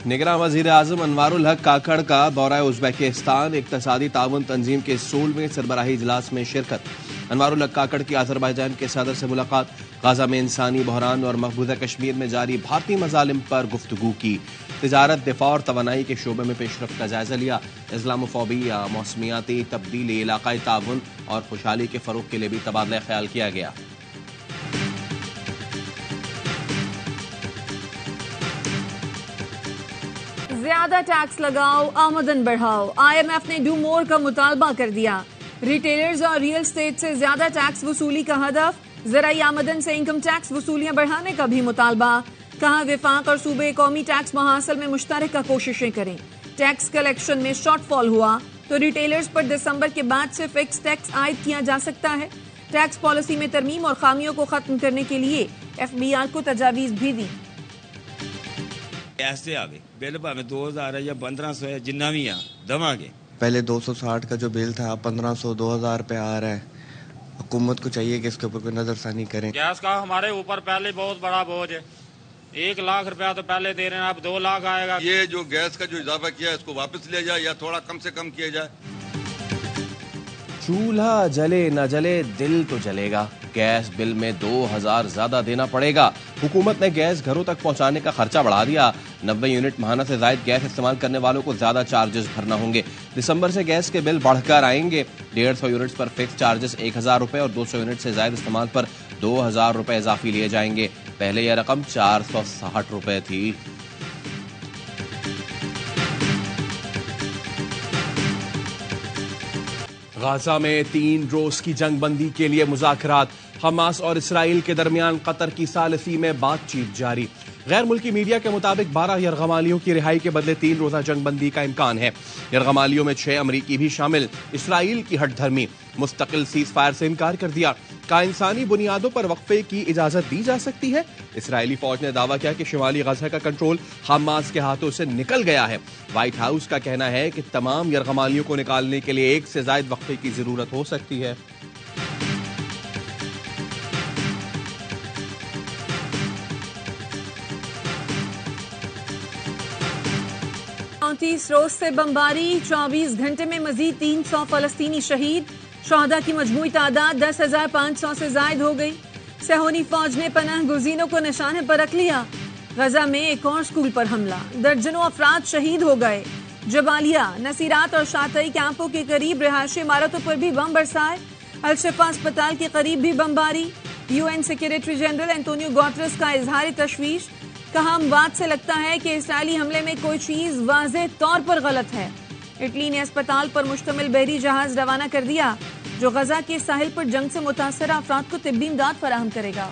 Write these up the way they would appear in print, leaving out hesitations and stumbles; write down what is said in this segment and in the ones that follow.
निगरान वज़ीर आज़म अनवारुल हक काकड़ का दौरा उज़्बेकिस्तान, इक़्तिसादी ताउन तंजीम के 16वें सरबराही इजलास में शिरकत। अनवारुल हक काकड़ की अज़रबैजान के सदर से मुलाकात, गाज़ा में इंसानी बहरान और मकबूजा कश्मीर में जारी भारतीय मज़ालिम पर गुफ्तगू की। तिजारत, दिफा और तवानाई के शोबे में पेशरफ्त का जायजा लिया। इस्लामोफोबिया, मौसमियाती तब्दीली, इलाकाई ताउन और खुशहाली के फ़रोग़ के लिए भी तबादला ख्याल किया गया। ज्यादा टैक्स लगाओ, आमदन बढ़ाओ। IMF ने डू मोर का मुतालबा कर दिया। रिटेलर्स और रियल स्टेट से ज्यादा टैक्स वसूली का हदफ। ज़राई आमदन से इनकम टैक्स वसूलियां बढ़ाने का भी मुतालबा। कहा विफाक और सूबे कौमी टैक्स मुहासल में मुश्तरका कोशिशें करें। टैक्स कलेक्शन में शॉर्टफॉल हुआ तो रिटेलर्स पर दिसंबर के बाद से फिक्स टैक्स आयद किया जा सकता है। टैक्स पॉलिसी में तरमीम और खामियों को खत्म करने के लिए FBR को तजावीज भी दी। ऐसे आवे बिल भावे 2000 है या 1500 है, जिन्ना भी आ दवांगे। पहले 260 का जो बिल था 1500 2000 पे आ रहा है। हुकूमत को चाहिए कि इसके ऊपर कोई नजरसानी करें। गैस का हमारे ऊपर पहले बहुत बड़ा बोझ है। 1 लाख रुपया तो पहले दे रहे हैं, अब 2 लाख आएगा। ये जो गैस का जो इजाफा किया इसको वापस लिया जाए या थोड़ा कम से कम किया जाए। चूल्हा जले न जले दिल तो जलेगा। गैस बिल में 2000 ज्यादा देना पड़ेगा। हुकूमत ने गैस घरों तक पहुंचाने का खर्चा बढ़ा दिया। 90 यूनिट माहाना से जायद गैस इस्तेमाल करने वालों को ज्यादा चार्जेस भरना होंगे। दिसंबर से गैस के बिल बढ़कर आएंगे। 150 यूनिट्स पर फिक्स चार्जेस 1000 रुपए और 200 यूनिट से ज्यादा इस्तेमाल पर 2000 रुपए इजाफी लिए जाएंगे। पहले यह रकम 460 रुपए थी। गाजा में 3 रोज की जंगबंदी के लिए मुज़ाकरात। हमास और इसराइल के दरमियान कतर की सालिसी में बातचीत जारी। गैर मुल्की मीडिया के मुताबिक 12 यरगमालियों की रिहाई के बदले 3 रोजा जंगबंदी का इम्कान है। यरगमालियों में 6 अमरीकी भी शामिल। इसराइल की हट धर्मी मुस्तकिल सीज फायर से इनकार कर दिया। का इंसानी बुनियादों पर वक्फे की इजाजत दी जा सकती है। इसराइली फौज ने दावा किया कि शिमाली गजा का कंट्रोल हमास के हाथों से निकल गया है। व्हाइट हाउस का कहना है कि तमाम यरगमालियों को निकालने के लिए 1 से ज्यादा वक्फे की जरूरत हो सकती है। रोज से बमबारी, 24 घंटे में मजीद 300 फलस्तीनी शहीद। शहदा की मजमूई तादाद 10,500 से जायद हो गई। सहोनी फौज ने पनाह गुज़ीनों को निशाने पर रख लिया। गजा में एक और स्कूल पर हमला, दर्जनों अफराद शहीद हो गए। जबालिया, नसीरात और शातई कैंपों के करीब रिहायशी इमारतों पर भी बम बरसाए। अल-शिफा अस्पताल के करीब भी बमबारी। UN secretary general Antonio Guterres का इजहार तशवीश। कहा बात से लगता है कि इसराइली हमले में कोई चीज वाज़ेह तौर पर गलत है। इटली ने अस्पताल पर मुश्तमिल बहरी जहाज रवाना कर दिया जो गजा के साहिल पर जंग से मुतासर अफराद को तिब्बी इमदाद फराहम करेगा।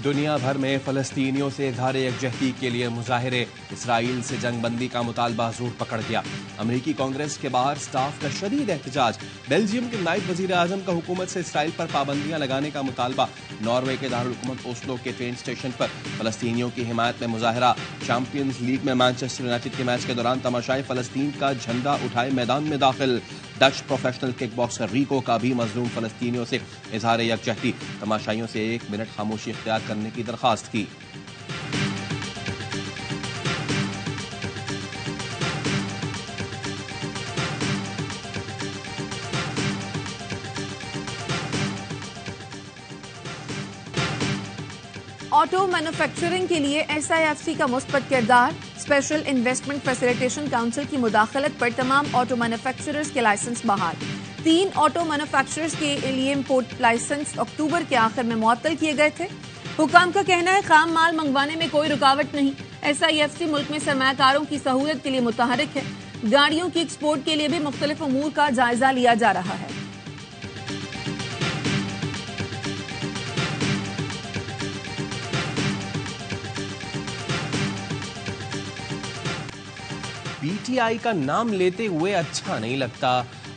दुनिया भर में फलस्तीनियों से इज़हार यकजहती के लिए मुजाहिरे। इसराइल से जंगबंदी का मुतालबा जोर पकड़ गया। अमरीकी कांग्रेस के बाहर स्टाफ का शदीद एहतजाज। बेल्जियम के नायब वजीर आजम का हुकूमत से इसराइल पर पाबंदियां लगाने का मुतालबा। नॉर्वे के दारुल हुकूमत ओस्लो के ट्रेन स्टेशन पर फलस्तीनियों की हिमायत में मुजाहरा। चैंपियंस लीग में मैनचेस्टर यूनाइटेड के मैच के दौरान तमाशाई फलस्तीन का झंडा उठाए मैदान में दाखिल। डच प्रोफेशनल किक बॉक्सर रिको का भी मजलूम फलस्तीनियों से इज़हार यकजहती। तमाशाइयों से 1 मिनट खामोशी इख्तियार करने की दरखास्त की। ऑटो मैन्युफैक्चरिंग के लिए SIFC का मुस्बत किरदार। स्पेशल इन्वेस्टमेंट फैसिलिटेशन काउंसिल की मुदाखलत पर तमाम ऑटो मैन्युफैक्चरर्स के लाइसेंस बहाल। 3 ऑटो मैन्युफैक्चरर्स के लिए इम्पोर्ट लाइसेंस अक्टूबर के आखिर में मुअत्तल किए गए थे। हुकाम का कहना है खाम माल मंगवाने में कोई रुकावट नहीं। SIFC मुल्क में सरमायाकारों की सहूलियत के लिए मुतहरिक है। गाड़ियों की एक्सपोर्ट के लिए भी मुख्तलिफ उमूर का जायजा लिया जा रहा है। PTI का नाम लेते हुए अच्छा नहीं लगता।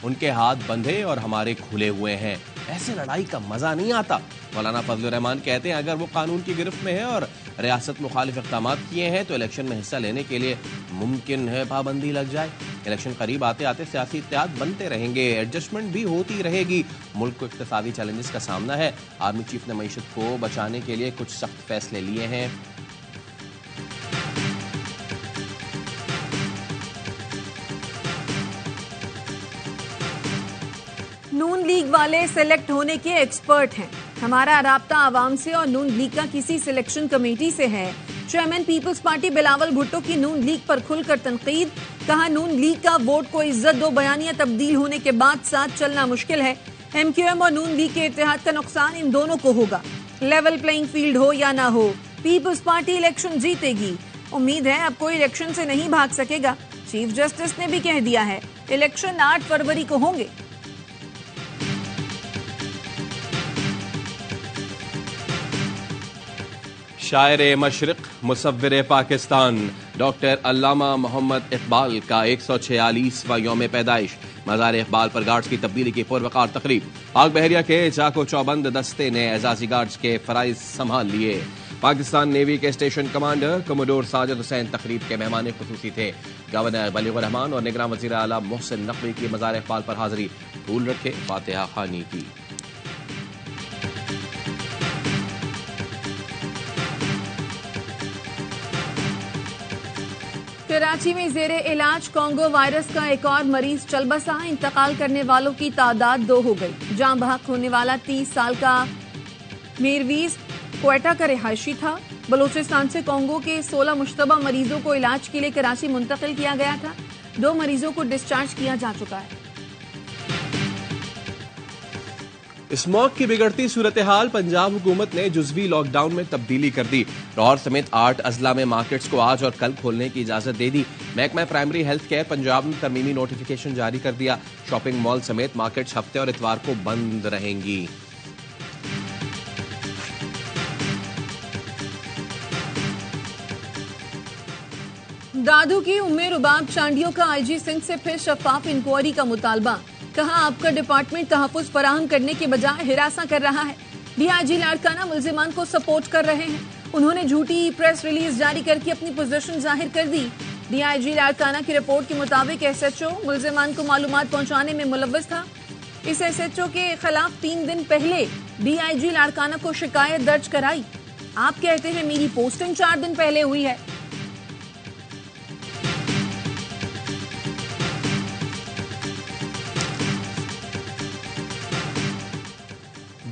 उनके हाथ बंधे और हमारे खुले हुए हैं। ऐसे लड़ाई का मजा नहीं आता। मौलाना फजलुर रहमान कहते हैं अगर वो कानून की गिरफ्त में है और रियासत मुखालिफ इक़दाम किए हैं तो इलेक्शन में हिस्सा लेने के लिए मुमकिन है पाबंदी लग जाए। इलेक्शन करीब आते आते सियासी इत्तेहाद बनते रहेंगे, एडजस्टमेंट भी होती रहेगी। मुल्क को इक़्तिसादी चैलेंजेस का सामना है। आर्मी चीफ ने मईशत को बचाने के लिए कुछ सख्त फैसले लिए हैं। नून लीग वाले सिलेक्ट होने के एक्सपर्ट हैं। हमारा राब्ता आवाम से और नून लीग का किसी सिलेक्शन कमेटी से है। चेयरमैन पीपल्स पार्टी बिलावल भुट्टो की नून लीग पर खुलकर तनकीद। कहा नून लीग का वोट को इज्जत दो बयानिया तब्दील होने के बाद साथ चलना मुश्किल है। एमक्यूएम और नून लीग के इत्तेहाद का नुकसान इन दोनों को होगा। लेवल प्लेइंग फील्ड हो या ना हो, पीपल्स पार्टी इलेक्शन जीतेगी। उम्मीद है अब कोई इलेक्शन से नहीं भाग सकेगा। चीफ जस्टिस ने भी कह दिया है इलेक्शन 8 फरवरी को होंगे। शायर मशरिक मुसव्विर पाकिस्तान डॉक्टर अल्लामा मोहम्मद इकबाल का 146वां यौम पैदाइश। मज़ार इकबाल पर गार्ड्स की तब्दीली की पुरवकार तकरीब। पाक बहरिया के चाको चौबंद दस्ते ने एजाजी गार्ड्स के फराइज संभाल लिए। पाकिस्तान नेवी के station commander commodore Sajid Hussain तकरीब के मेहमान खुसूसी थे। गवर्नर बलीगुर रहमान और निगरान वज़ीर आला मोहसिन नकवी की मज़ार इकबाल पर हाजिरी। फूल रखे, फातिहा खानी की। कराची में जेरे इलाज कोंगो वायरस का एक और मरीज चल बसा। इंतकाल करने वालों की तादाद 2 हो गई। जान बहक होने वाला 30 साल का मीरवीज क्वेटा का रिहायशी था। बलूचिस्तान से कोंगो के 16 मुश्तबा मरीजों को इलाज के लिए कराची मुंतकिल किया गया था। 2 मरीजों को डिस्चार्ज किया जा चुका है। स्मॉग की बिगड़ती सूरत हाल पंजाब हुकूमत ने जुज़वी लॉकडाउन में तब्दीली कर दी। लाहौर समेत 8 अजला में मार्केट्स को आज और कल खोलने की इजाजत दे दी। महकमा प्राइमरी हेल्थ केयर पंजाब ने तरमीमी नोटिफिकेशन जारी कर दिया। शॉपिंग मॉल समेत मार्केट्स हफ्ते और इतवार को बंद रहेंगी। दादू की उम्मे रुबाब चांडियों का आईजी सिंह से फिर शफाफ इंक्वायरी का मुतालबा। कहा आपका डिपार्टमेंट तहफ्फुज फराहम करने के बजाय हिरासा कर रहा है। डीआईजी लाड़काना मुल्जिमान को सपोर्ट कर रहे हैं। उन्होंने झूठी प्रेस रिलीज जारी करके अपनी पोजीशन जाहिर कर दी। डीआईजी लाड़काना की रिपोर्ट के मुताबिक एसएचओ मुल्जिमान को मालूमात पहुंचाने में मुलव्वस था। इस एसएचओ के खिलाफ 3 दिन पहले डीआईजी लाड़काना को शिकायत दर्ज कराई। आप कहते हैं मेरी पोस्टिंग 4 दिन पहले हुई है।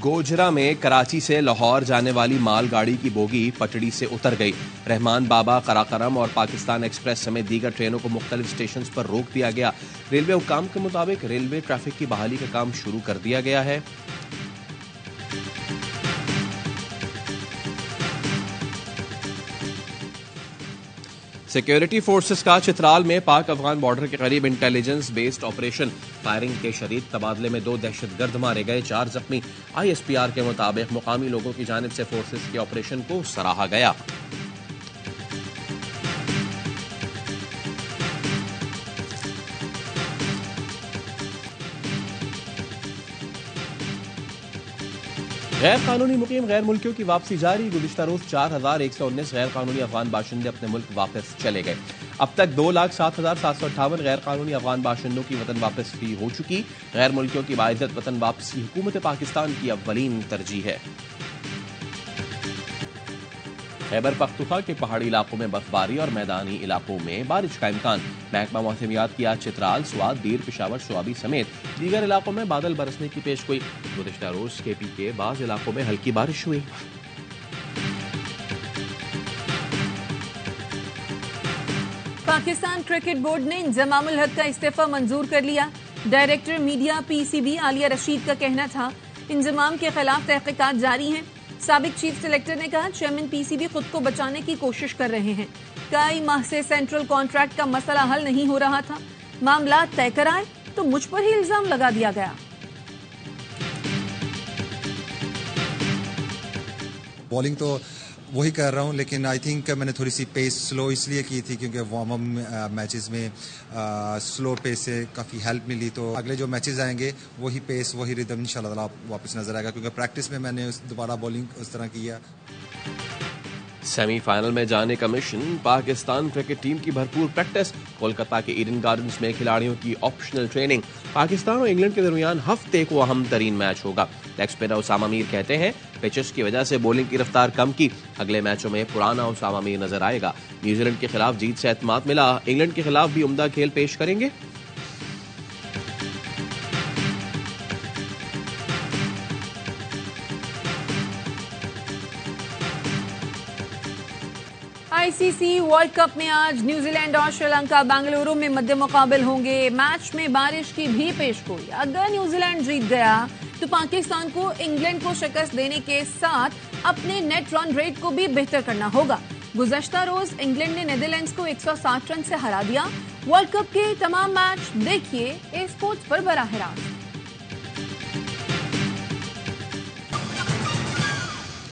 गोजरा में कराची से लाहौर जाने वाली मालगाड़ी की बोगी पटड़ी से उतर गई। रहमान बाबा, कराकरम और पाकिस्तान एक्सप्रेस समेत दीगर ट्रेनों को मुख्तलिफ स्टेशन पर रोक दिया गया। रेलवे हुकाम के मुताबिक रेलवे ट्रैफिक की बहाली का काम शुरू कर दिया गया है। सिक्योरिटी फोर्सेस का चित्राल में पाक अफगान बॉर्डर के करीब इंटेलिजेंस बेस्ड ऑपरेशन। फायरिंग के शदीद तबादले में 2 दहशतगर्द मारे गए, 4 जख्मी। आईएसपीआर के मुताबिक मुकामी लोगों की जानिब से फोर्सेस के ऑपरेशन को सराहा गया। गैर कानूनी मुकीम गैर मुल्कियों की वापसी जारी। गुज़िश्ता रोज 4119 गैर कानूनी अफगान बाशिंदे अपने मुल्क वापस चले गए। अब तक 2,07,758 गैर कानूनी अफगान बाशिंदों की वतन वापसी हो चुकी। गैर मुल्कियों की बाइज्जत वतन वापसी हुकूमत पाकिस्तान की अव्वलीन तरजीह है। खैबर पख्तूनख्वा के पहाड़ी इलाकों में बर्फबारी और मैदानी इलाकों में बारिश का इम्कान। महकमा मौसमियात की आज चित्राल, स्वात, दीर, पेशावर, शोआबी समेत दीगर इलाकों में बादल बरसने की पेशगोई। गुज़िश्ता रोज केपी के बाज़ इलाकों में हल्की बारिश हुई। पाकिस्तान क्रिकेट बोर्ड ने इंजमाम उल हक का इस्तीफा मंजूर कर लिया। Director media PCB Alia Rashid का कहना था इंजमाम के खिलाफ तहकीकात जारी हैं। साबिक चीफ सिलेक्टर ने कहा चेयरमैन पीसीबी खुद को बचाने की कोशिश कर रहे हैं। कई माह से सेंट्रल कॉन्ट्रैक्ट का मसला हल नहीं हो रहा था। मामला तय कराए तो मुझ पर ही इल्जाम लगा दिया गया। बॉलिंग तो वही कर रहा हूँ, लेकिन आई थिंक मैंने थोड़ी सी पेस स्लो इसलिए की थी क्योंकि वार्म अप मैचेस में स्लो पेस से काफ़ी हेल्प मिली। तो अगले जो मैचेस आएंगे वही पेस वही रिदम इंशाल्लाह वापस नजर आएगा, क्योंकि प्रैक्टिस में मैंने दोबारा बॉलिंग उस तरह की है। सेमीफाइनल में जाने का मिशन, पाकिस्तान क्रिकेट टीम की भरपूर प्रैक्टिस, कोलकाता के ईडन गार्डन्स में खिलाड़ियों की ऑप्शनल ट्रेनिंग। पाकिस्तान और इंग्लैंड के दरमियान हफ्ते को अहम तरीन मैच होगा। लेग स्पिनर उसामा मीर कहते हैं पिचेस की वजह से बॉलिंग की रफ्तार कम की, अगले मैचों में पुराना उसामा मीर नजर आएगा। न्यूजीलैंड के खिलाफ जीत से एतमाद मिला, इंग्लैंड के खिलाफ भी उम्दा खेल पेश करेंगे। आईसीसी वर्ल्ड कप में आज न्यूजीलैंड और श्रीलंका बेंगलुरु में मध्य मुकाबिल होंगे। मैच में बारिश की भी पेशगोई। अगर न्यूजीलैंड जीत गया तो पाकिस्तान को इंग्लैंड को शिकस्त देने के साथ अपने नेट रन रेट को भी बेहतर करना होगा। गुज़श्ता रोज इंग्लैंड ने नीदरलैंड्स को 160 रन से हरा दिया। वर्ल्ड कप के तमाम मैच देखिए ए स्पोर्ट्स पर बराह रास्त।